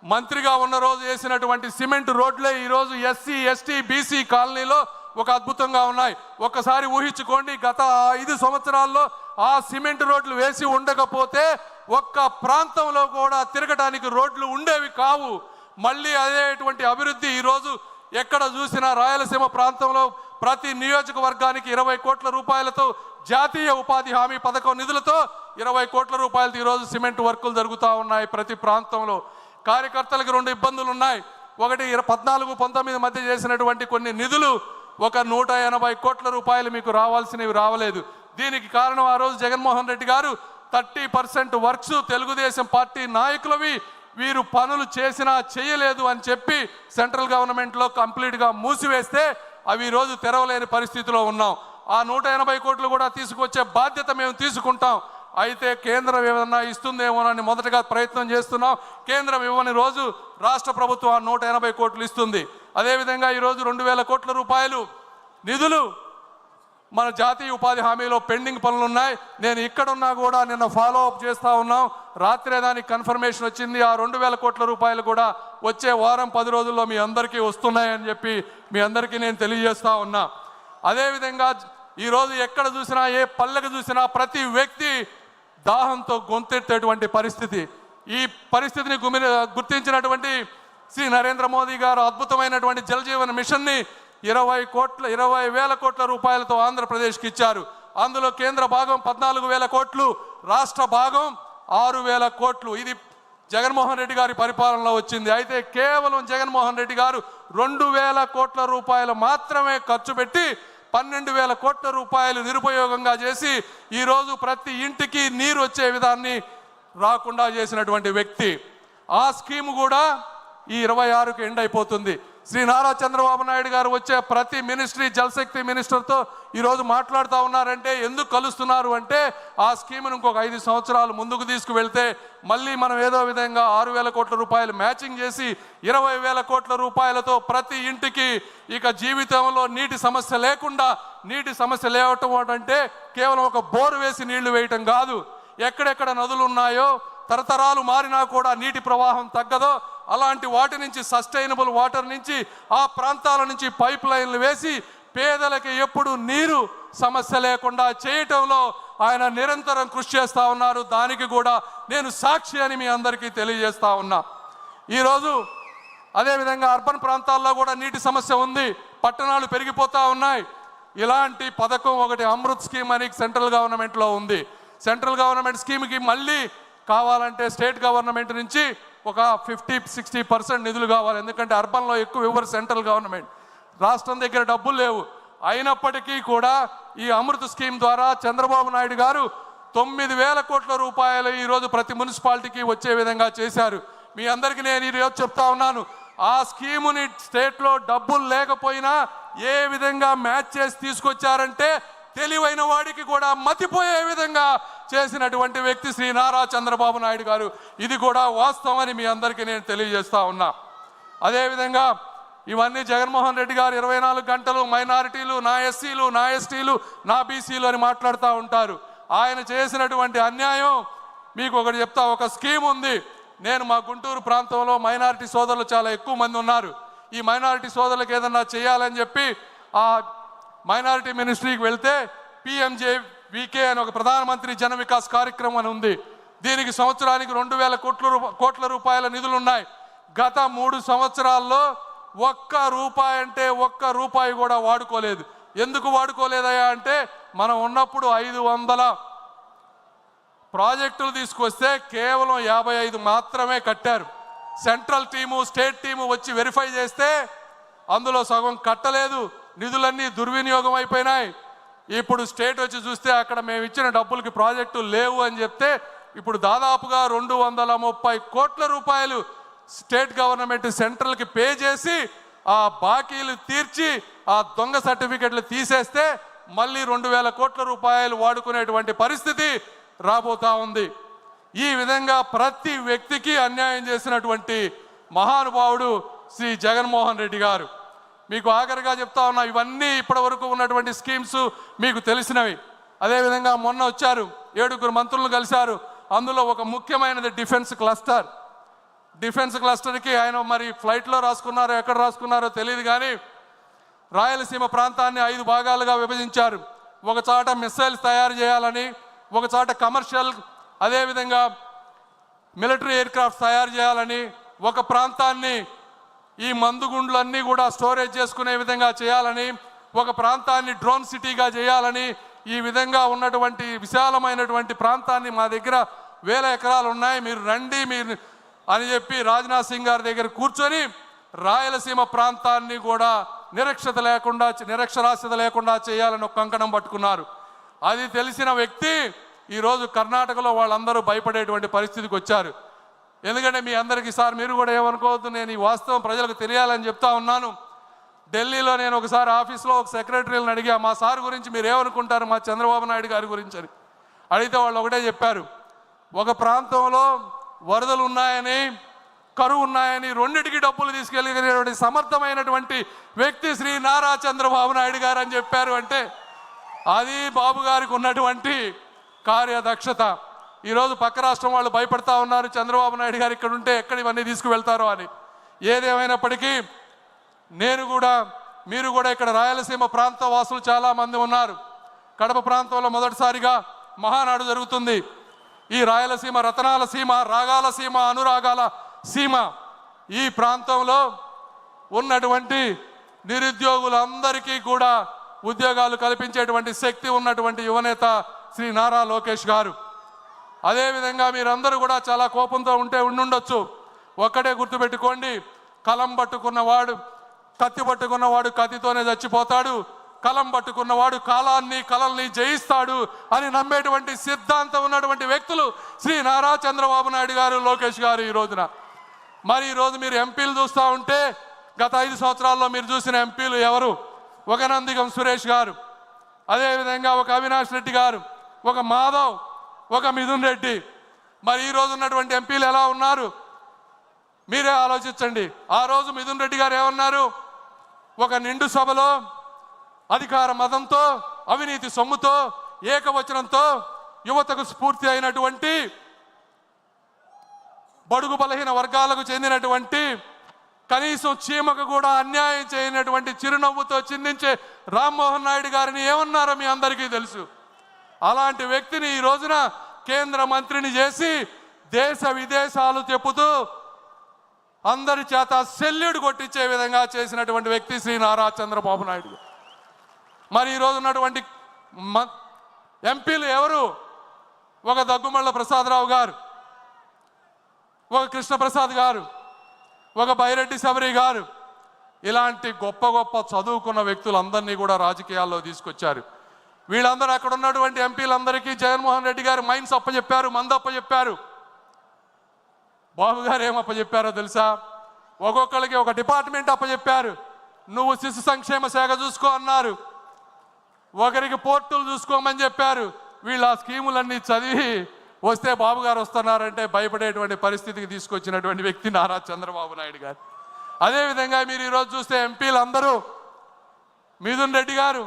మంత్రిగా ఉన్న రోజు వేసినటువంటి సిమెంట్ రోడ్లే ఈరోజు ఎస్సీ, ఎస్టీ, బీసీ కాలనీలో ఒక అద్భుతంగా ఉన్నాయి. ఒక్కసారి ఊహించుకోండి, గత 5 సంవత్సరాల్లో ఆ సిమెంట్ రోడ్లు వేసి ఉండకపోతే ఒక్క ప్రాంతంలో కూడా తిరగడానికి రోడ్లు ఉండేవి కావు. మళ్ళీ అదేటువంటి అభివృద్ధి ఈరోజు ఎక్కడ చూసినా రాయలసీమ ప్రాంతంలో ప్రతి నియోజకవర్గానికి 20 కోట్ల రూపాయలతో జాతీయ ఉపాధి హామీ పథకం నిధులతో 20 కోట్ల రూపాయలతో ఈరోజు సిమెంట్ వర్కులు జరుగుతూ ఉన్నాయి ప్రతి ప్రాంతంలో. కార్యకర్తలకు 2 ఇబ్బందులు ఉన్నాయి. ఒకటి 14-19 మధ్య చేసినటువంటి కొన్ని నిధులు ఒక 180 కోట్ల రూపాయలు మీకు రావాల్సినవి రావలేదు. దీనికి కారణం ఆ రోజు జగన్మోహన్ రెడ్డి గారు 30% వర్క్స్ తెలుగుదేశం పార్టీ నాయకులవి వీరు పనులు చేసినా చేయలేదు అని చెప్పి సెంట్రల్ గవర్నమెంట్లో కంప్లీట్గా మూసివేస్తే అవి ఈరోజు తెరవలేని పరిస్థితిలో ఉన్నాం. ఆ 180 కోట్లు కూడా తీసుకొచ్చే బాధ్యత మేము తీసుకుంటాం. అయితే కేంద్రం ఏమన్నా ఇస్తుందేమోనని మొదటగా ప్రయత్నం చేస్తున్నాం. కేంద్రం ఇవ్వని రోజు రాష్ట్ర ప్రభుత్వం ఆ 180 కోట్లు ఇస్తుంది. అదేవిధంగా ఈరోజు 2,000 కోట్ల రూపాయలు నిధులు మన జాతీయ ఉపాధి హామీలో పెండింగ్ పనులు ఉన్నాయి. నేను ఇక్కడున్నా కూడా నిన్న ఫాలో అప్ చేస్తూ ఉన్నాం. రాత్రే దానికి కన్ఫర్మేషన్ వచ్చింది. ఆ 2,000 కోట్ల రూపాయలు కూడా వచ్చే వారం 10 రోజుల్లో మీ అందరికీ వస్తున్నాయని చెప్పి మీ అందరికీ నేను తెలియజేస్తూ ఉన్నా. అదేవిధంగా ఈరోజు ఎక్కడ చూసినా, ఏ పల్లెకు చూసినా ప్రతి వ్యక్తి దాహంతో గొంతెత్తేటువంటి పరిస్థితి. ఈ పరిస్థితిని గుర్తించినటువంటి శ్రీ నరేంద్ర మోదీ గారు అద్భుతమైనటువంటి జల్ జీవన్ మిషన్ని 20,000 కోట్ల రూపాయలతో ఆంధ్రప్రదేశ్కి ఇచ్చారు. అందులో కేంద్ర భాగం 14,000 కోట్లు, రాష్ట్ర భాగం 6,000 కోట్లు. ఇది జగన్మోహన్ రెడ్డి గారి పరిపాలనలో వచ్చింది. అయితే కేవలం జగన్మోహన్ రెడ్డి గారు 2,000 కోట్ల రూపాయలు మాత్రమే ఖర్చు పెట్టి 12,000 కోట్ల రూపాయలు నిరుపయోగంగా చేసి ఈరోజు ప్రతి ఇంటికి నీరు వచ్చే విధాన్ని రాకుండా చేసినటువంటి వ్యక్తి. ఆ స్కీమ్ కూడా ఈ 26కి ఎండ్ అయిపోతుంది. శ్రీ నారా చంద్రబాబు నాయుడు గారు వచ్చే ప్రతి మినిస్ట్రీ జలశక్తి మినిస్టర్తో ఈరోజు మాట్లాడుతూ ఉన్నారంటే ఎందుకు కలుస్తున్నారు అంటే ఆ స్కీమ్ను ఇంకొక 5 సంవత్సరాలు ముందుకు తీసుకువెళ్తే మళ్ళీ మనం ఏదో విధంగా 6,000 కోట్ల రూపాయలు మ్యాచింగ్ చేసి 20,000 కోట్ల రూపాయలతో ప్రతి ఇంటికి ఇక జీవితంలో నీటి సమస్య లేకుండా, నీటి సమస్య లేవటం అంటే కేవలం ఒక బోరు వేసి నీళ్లు వేయటం కాదు. ఎక్కడెక్కడ నదులు ఉన్నాయో తరతరాలు మారినా కూడా నీటి ప్రవాహం తగ్గదో అలాంటి వాటి నుంచి సస్టైనబుల్ వాటర్ నుంచి ఆ ప్రాంతాల నుంచి పైప్ లైన్లు వేసి పేదలకి ఎప్పుడు నీరు సమస్య లేకుండా చేయటంలో ఆయన నిరంతరం కృషి చేస్తూ ఉన్నారు. దానికి కూడా నేను సాక్షి అని మీ అందరికీ తెలియజేస్తా ఉన్నా. ఈరోజు అదేవిధంగా అర్బన్ ప్రాంతాల్లో కూడా నీటి సమస్య ఉంది, పట్టణాలు పెరిగిపోతూ ఉన్నాయి. ఇలాంటి పథకం ఒకటి అమృత్ స్కీమ్ అని సెంట్రల్ గవర్నమెంట్లో ఉంది. సెంట్రల్ గవర్నమెంట్ స్కీమ్కి మళ్ళీ కావాలంటే స్టేట్ గవర్నమెంట్ నుంచి ఒక 50-60% నిధులు కావాలి. ఎందుకంటే అర్బన్లో ఎక్కువ ఇవ్వరు సెంట్రల్ గవర్నమెంట్, రాష్ట్రం దగ్గర డబ్బులు లేవు. అయినప్పటికీ కూడా ఈ అమృత్ స్కీమ్ ద్వారా చంద్రబాబు నాయుడు గారు 9,000 కోట్ల రూపాయలు ఈరోజు ప్రతి మున్సిపాలిటీకి వచ్చే విధంగా చేశారు. మీ అందరికీ నేను ఈరోజు చెప్తా ఉన్నాను, ఆ స్కీముని స్టేట్లో డబ్బులు లేకపోయినా ఏ విధంగా మ్యాచ్ చేసి తీసుకొచ్చారంటే తెలివైన వాడికి కూడా మతిపోయే విధంగా చేసినటువంటి వ్యక్తి శ్రీ నారా చంద్రబాబు నాయుడు గారు. ఇది కూడా వాస్తవం అని మీ అందరికీ నేను తెలియజేస్తా ఉన్నా. అదేవిధంగా ఇవన్నీ జగన్మోహన్ రెడ్డి గారు 24 గంటలు మైనారిటీలు, నా ఎస్సీలు, నా ఎస్టీలు, నా బీసీలు అని మాట్లాడుతూ ఉంటారు. ఆయన చేసినటువంటి అన్యాయం మీకు ఒకటి చెప్తా. ఒక స్కీమ్ ఉంది. నేను మా గుంటూరు ప్రాంతంలో మైనారిటీ సోదరులు చాలా ఎక్కువ మంది ఉన్నారు. ఈ మైనారిటీ సోదరులకు ఏదన్నా చేయాలని చెప్పి ఆ మైనారిటీ మినిస్ట్రీకి వెళ్తే PMJVK అని ఒక ప్రధానమంత్రి జన వికాస్ కార్యక్రమం అని ఉంది. దీనికి సంవత్సరానికి 2,000 కోట్ల రూపాయల నిధులు ఉన్నాయి. గత 3 సంవత్సరాల్లో ఒక్క రూపాయి కూడా వాడుకోలేదు. ఎందుకు వాడుకోలేదయా అంటే మనం ఉన్నప్పుడు 500 ప్రాజెక్టులు తీసుకొస్తే కేవలం 55 మాత్రమే కట్టారు. సెంట్రల్ టీము, స్టేట్ టీము వచ్చి వెరిఫై చేస్తే అందులో సగం కట్టలేదు, నిధులన్నీ దుర్వినియోగం అయిపోయినాయి. ఇప్పుడు స్టేట్ వచ్చి చూస్తే అక్కడ మేము ఇచ్చిన డబ్బులకి ప్రాజెక్టులు లేవు అని చెప్తే ఇప్పుడు దాదాపుగా 230 కోట్ల రూపాయలు స్టేట్ గవర్నమెంట్ సెంట్రల్కి పే చేసి ఆ బాకీలు తీర్చి ఆ దొంగ సర్టిఫికెట్లు తీసేస్తే మళ్ళీ 2,000 కోట్ల రూపాయలు వాడుకునేటువంటి పరిస్థితి రాబోతా ఉంది. ఈ విధంగా ప్రతి వ్యక్తికి అన్యాయం చేసినటువంటి మహానుభావుడు శ్రీ జగన్మోహన్ రెడ్డి గారు. మీకు ఆఖరిగా చెప్తా ఉన్నా, ఇవన్నీ ఇప్పటి వరకు ఉన్నటువంటి స్కీమ్స్ మీకు తెలిసినవి. అదేవిధంగా మొన్న వచ్చారు 7 మంత్రులను కలిశారు. అందులో ఒక ముఖ్యమైనది డిఫెన్స్ క్లస్టర్. డిఫెన్స్ క్లస్టర్కి ఆయన మరి ఫ్లైట్లో రాసుకున్నారో ఎక్కడ రాసుకున్నారో తెలియదు కానీ రాయలసీమ ప్రాంతాన్ని 5 భాగాలుగా విభజించారు. ఒక చోట మిసైల్స్ తయారు చేయాలని, ఒక చోట కమర్షియల్ అదేవిధంగా మిలిటరీ ఎయిర్క్రాఫ్ట్స్ తయారు చేయాలని, ఒక ప్రాంతాన్ని ఈ మందుగుండ్లన్నీ కూడా స్టోరేజ్ చేసుకునే విధంగా చేయాలని, ఒక ప్రాంతాన్ని డ్రోన్ సిటీగా చేయాలని, ఈ విధంగా ఉన్నటువంటి విశాలమైనటువంటి ప్రాంతాన్ని మా దగ్గర 1000 ఎకరాలు ఉన్నాయి, మీరు రండి మీరు అని చెప్పి రాజ్నాథ్ సింగ్ గారి దగ్గర కూర్చొని రాయలసీమ ప్రాంతాన్ని కూడా నిరక్షరాస్యత లేకుండా చేయాలని ఒక కంకణం పట్టుకున్నారు. అది తెలిసిన వ్యక్తి ఈరోజు కర్ణాటకలో వాళ్ళందరూ భయపడేటువంటి పరిస్థితికి వచ్చారు. ఎందుకంటే మీ అందరికీ సార్ మీరు కూడా ఏమనుకోవద్దు, నేను ఈ వాస్తవం ప్రజలకు తెలియాలని చెప్తా ఉన్నాను. ఢిల్లీలో నేను ఒకసారి ఆఫీస్లో ఒక సెక్రటరీలను అడిగా, మా సార్ గురించి మీరు ఏమనుకుంటారు మా చంద్రబాబు నాయుడు గారి గురించి అని అడిగితే వాళ్ళు ఒకటే చెప్పారు, ఒక ప్రాంతంలో వరదలు ఉన్నాయని, కరువు ఉన్నాయని రెండిటికి డబ్బులు తీసుకెళ్ళినటువంటి సమర్థమైనటువంటి వ్యక్తి శ్రీ నారా చంద్రబాబు నాయుడు గారు అని చెప్పారు. అంటే అది బాబు గారికి ఉన్నటువంటి కార్యదక్షత. ఈరోజు పక్క రాష్ట్రం వాళ్ళు భయపడతా ఉన్నారు, చంద్రబాబు నాయుడు గారు ఇక్కడ ఉంటే ఎక్కడ ఇవన్నీ తీసుకువెళ్తారో అని. ఏదేమైనప్పటికీ నేను కూడా మీరు కూడా ఇక్కడ రాయలసీమ ప్రాంత వాసులు చాలామంది ఉన్నారు. కడప ప్రాంతంలో మొదటిసారిగా మహానాడు జరుగుతుంది. ఈ రాయలసీమ రతనాల సీమ, రాగాల సీమ, అనురాగాల సీమ. ఈ ప్రాంతంలో ఉన్నటువంటి నిరుద్యోగులందరికీ కూడా ఉద్యోగాలు కల్పించేటువంటి శక్తి ఉన్నటువంటి యువనేత శ్రీ నారా లోకేష్ గారు. అదేవిధంగా మీరందరూ కూడా చాలా కోపంతో ఉండుండొచ్చు. ఒక్కడే గుర్తుపెట్టుకోండి, కలం పట్టుకున్నవాడు కత్తి పట్టుకున్నవాడు కత్తితోనే చచ్చిపోతాడు, కలం పట్టుకున్నవాడు కలల్ని జయిస్తాడు అని నమ్మేటువంటి సిద్ధాంతం ఉన్నటువంటి వ్యక్తులు శ్రీ నారా చంద్రబాబు నాయుడు గారు, లోకేష్ గారు. ఈ రోజున మరి ఈరోజు మీరు ఎంపీలు చూస్తూ ఉంటే గత 5 సంవత్సరాల్లో మీరు చూసిన ఎంపీలు ఎవరు? ఒక నందిగం సురేష్ గారు, అదేవిధంగా ఒక అవినాష్ రెడ్డి గారు, ఒక మాధవ్, ఒక మిథున్ రెడ్డి. మరి ఈ రోజు ఉన్నటువంటి ఎంపీలు ఎలా ఉన్నారు మీరే ఆలోచించండి. ఆ రోజు మిథున్ రెడ్డి గారు ఏమన్నారు? ఒక నిండు సభలో అధికార మదంతో, అవినీతి సొమ్ముతో, ఏకవచనంతో యువతకు స్ఫూర్తి అయినటువంటి బడుగు బలహీన వర్గాలకు చెందినటువంటి కనీసం చీమకు కూడా అన్యాయం చేయనటువంటి చిరునవ్వుతో చిందించే రామ్మోహన్ నాయుడు గారిని ఏమన్నారో మీ అందరికీ తెలుసు. అలాంటి వ్యక్తిని ఈ రోజున కేంద్ర మంత్రిని చేసి దేశ విదేశాలు చెప్పుతూ అందరి చేత సెల్యూడ్ కొట్టించే విధంగా చేసినటువంటి వ్యక్తి శ్రీ నారా చంద్రబాబు నాయుడు. మరి ఈరోజు ఉన్నటువంటి ఎంపీలు ఎవరు? ఒక దగ్గుమళ్ళ ప్రసాదరావు గారు, ఒక కృష్ణప్రసాద్ గారు, ఒక బైరెడ్డి శబరి గారు. ఇలాంటి గొప్ప గొప్ప చదువుకున్న వ్యక్తులందరినీ కూడా రాజకీయాల్లో తీసుకొచ్చారు. వీళ్ళందరూ అక్కడ ఉన్నటువంటి ఎంపీలందరికీ జగన్మోహన్ రెడ్డి గారు మైన్స్ అప్పచెప్పారు, మందు అప్పచెప్పారు. బాబు గారు ఏమప్పచెప్పారో తెలుసా? ఒక్కొక్కరికి ఒక డిపార్ట్మెంట్ అప్పచెప్పారు. నువ్వు శిశు సంక్షేమ శాఖ చూసుకో అన్నారు, ఒకరికి పోర్టులు చూసుకోమని చెప్పారు. వీళ్ళు ఆ స్కీములన్నీ చదివి వస్తే బాబు గారు వస్తున్నారంటే భయపడేటువంటి పరిస్థితికి తీసుకొచ్చినటువంటి వ్యక్తి నారా చంద్రబాబు నాయుడు గారు. అదేవిధంగా మీరు ఈరోజు చూస్తే ఎంపీలు అందరూ, మిథున్ రెడ్డి గారు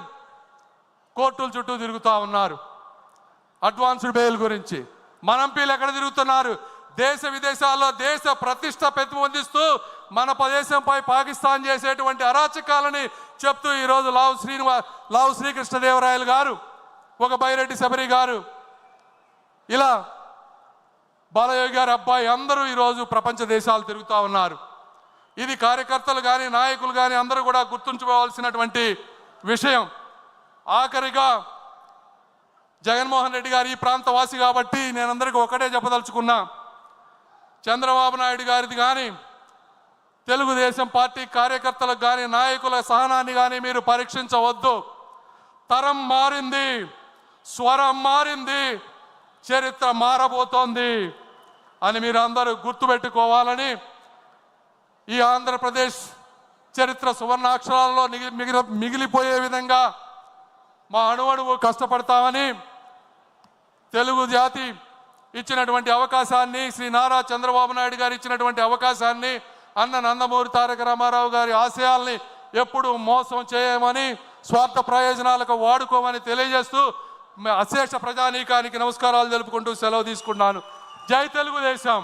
కోర్టుల చుట్టూ తిరుగుతూ ఉన్నారు అడ్వాన్స్డ్ బెయిల్ గురించి. మన ఎంపీలు ఎక్కడ తిరుగుతున్నారు? దేశ విదేశాల్లో దేశ ప్రతిష్ట పెంపొందిస్తూ మన ప్రదేశంపై పాకిస్తాన్ చేసేటువంటి అరాచకాలని చెప్తూ ఈరోజు లావు శ్రీకృష్ణదేవరాయలు గారు, ఒక బైరెడ్డి శబరి గారు, ఇలా బాలయోగి గారి అబ్బాయి అందరూ ఈరోజు ప్రపంచ దేశాలు తిరుగుతూ ఉన్నారు. ఇది కార్యకర్తలు కానీ నాయకులు కానీ అందరూ కూడా గుర్తుంచుకోవాల్సినటువంటి విషయం. ఆఖరిగా జగన్మోహన్ రెడ్డి గారు ఈ ప్రాంతవాసి కాబట్టి నేను అందరికీ ఒకటే చెప్పదలుచుకున్నా, చంద్రబాబు నాయుడు గారిది కానీ తెలుగుదేశం పార్టీ కార్యకర్తలకు కానీ నాయకుల సహనాన్ని కానీ మీరు పరీక్షించవద్దు. తరం మారింది, స్వరం మారింది, చరిత్ర మారబోతోంది అని మీరు అందరూ గుర్తుపెట్టుకోవాలని ఈ ఆంధ్రప్రదేశ్ చరిత్ర సువర్ణాక్షరాలలో మిగిలిపోయే విధంగా మా అణువణువు కష్టపడతామని తెలుగు జాతి ఇచ్చినటువంటి అవకాశాన్ని, శ్రీ నారా చంద్రబాబు నాయుడు గారు ఇచ్చినటువంటి అవకాశాన్ని, అన్న నందమూరి తారక రామారావు గారి ఆశయాల్ని ఎప్పుడు మోసం చేయమని, స్వార్థ ప్రయోజనాలకు వాడుకోమని తెలియజేస్తూ అశేష ప్రజానీకానికి నమస్కారాలు తెలుపుకుంటూ సెలవు తీసుకున్నాను. జై తెలుగుదేశం.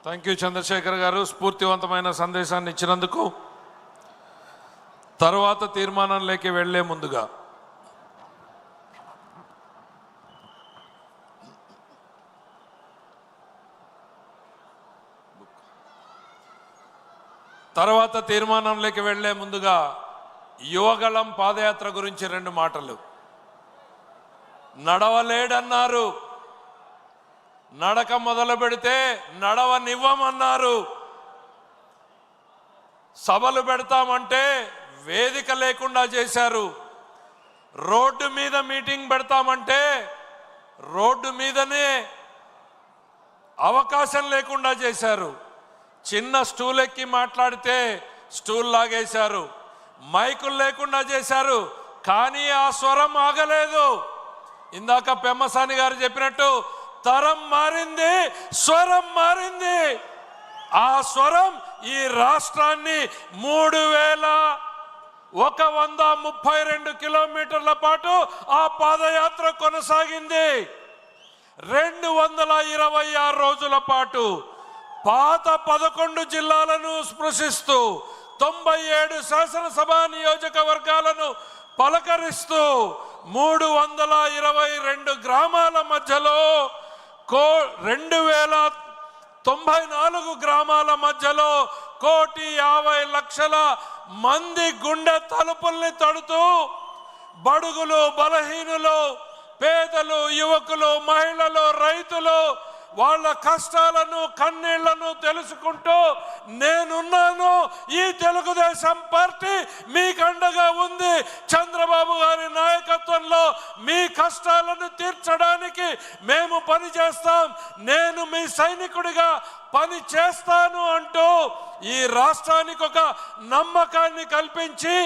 థ్యాంక్ యూ చంద్రశేఖర్ గారు, స్ఫూర్తివంతమైన సందేశాన్ని ఇచ్చినందుకు. తర్వాత తీర్మానంలోకి వెళ్లే ముందుగా యువగళం పాదయాత్ర గురించి 2 మాటలు. నడవలేడన్నారు, నడక మొదలు పెడితే నడవనివ్వమన్నారు. సభలు పెడతామంటే వేదిక లేకుండా చేశారు. రోడ్డు మీద మీటింగ్ పెడతామంటే రోడ్డు మీదనే అవకాశం లేకుండా చేశారు. చిన్న స్టూల్ ఎక్కి మాట్లాడితే స్టూల్ లాగేశారు. మైకులు లేకుండా చేశారు. కానీ ఆ స్వరం ఆగలేదు. ఇందాక పెమ్మసాని గారు చెప్పినట్టు తరం మారింది, స్వరం మారింది. ఆ స్వరం ఈ రాష్ట్రాన్ని 3132 కిలోమీటర్ల పాటు ఆ పాదయాత్ర కొనసాగింది. 226 రోజుల పాటు పాత 11 జిల్లాలను స్పృశిస్తూ 97 శాసనసభ నియోజకవర్గాలను పలకరిస్తూ 322 గ్రామాల మధ్యలో 2094 గ్రామాల మధ్యలో 1,50,00,000 మంది గుండె తలుపుల్ని తడుతూ బడుగులు, బలహీనులు, పేదలు, యువకులు, మహిళలు, రైతులు వాళ్ళ కష్టాలను, కన్నీళ్లను తెలుసుకుంటూ నేనున్నాను. ఈ తెలుగుదేశం పార్టీ మీకు అండగా ఉంది. చంద్రబాబు గారి నాయకత్వంలో మీ కష్టాలను తీర్చడానికి మేము పని చేస్తాం. నేను మీ సైనికుడిగా పని చేస్తాను అంటూ ఈ రాష్ట్రానికి ఒక నమ్మకాన్ని కల్పించి